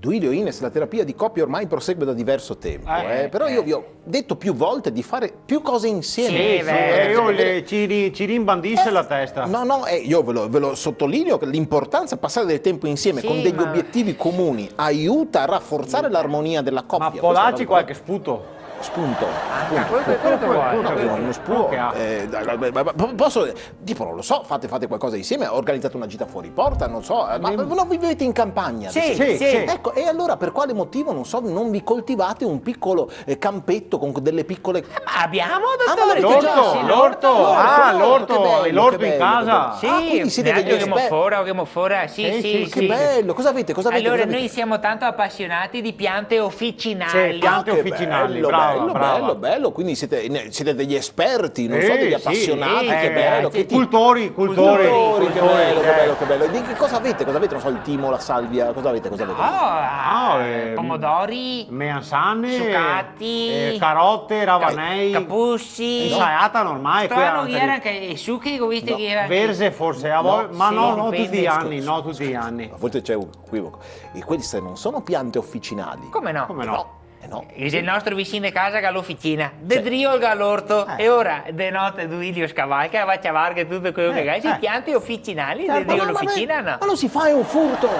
Duilio Ines, la terapia di coppia ormai prosegue da diverso tempo, però io vi ho detto più volte di fare più cose insieme. Ci rimbandisce la testa. No, io ve lo sottolineo che l'importanza di passare del tempo insieme con degli obiettivi comuni aiuta a rafforzare l'armonia della coppia. Ma può darci qualche spunto? Spunto. Quello che vuoi. Uno spunto. Posso, tipo, non lo so, fate qualcosa insieme, organizzate una gita fuori porta, non so, ma non vivete in campagna? Sì. Ecco, e allora per quale motivo, non so, non vi coltivate un piccolo campetto con delle piccole... Ma abbiamo, dottore? L'orto in casa. Sì, quindi siete degli esperti. Sì. Che bello, cosa avete? Allora, noi siamo tanto appassionati di piante officinali. Sì, piante officinali, bello, quindi siete degli esperti, non so, degli appassionati, che bello. Cultori, che bello. E di che cosa avete? Non so, il timo, la salvia, cosa avete? Pomodori, meansane, succati, carote, ravanei, capusci, insalata normale. Strano che era anche i succhi, ho visto che era... Verze forse, ma no, tutti gli anni, A volte c'è un equivoco. E queste non sono piante officinali. Come no? No. Il nostro vicino di casa che ha l'officina, Dedrio il gallorto, e ora de notte Duilio scavalca, va a cavarga tutto quello che hai, piante officinali, Dedrio l'officina no. Ma non si fa, è un furto.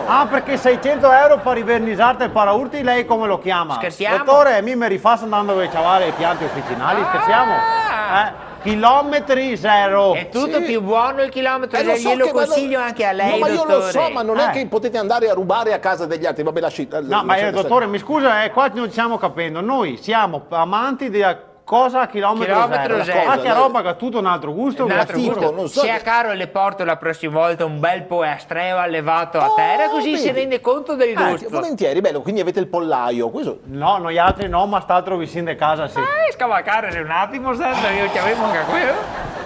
Ah, perché 600 euro per riverniciarti il paraurti, lei come lo chiama? Scherziamo? Dottore, mi rifà andando a cavare le piante officinali, scherziamo? Chilometri zero. È tutto più buono il chilometro, glielo consiglio anche a lei, ma dottore. io lo so, ma non è che potete andare a rubare a casa degli altri, vabbè lasci... No, ma dottore, mi scusa, qua non ci stiamo capendo, noi siamo amanti della cosa a chilometro zero. Che roba che ha tutto un altro gusto. Non so sia caro le porto la prossima volta un bel poestreo allevato a terra, così si rende conto del gusto. Volentieri, bello, quindi avete il pollaio. Questo... No, noi altri no, ma st'altro vicino di casa sì. Scavalcare un attimo, io ci avevo anche quello.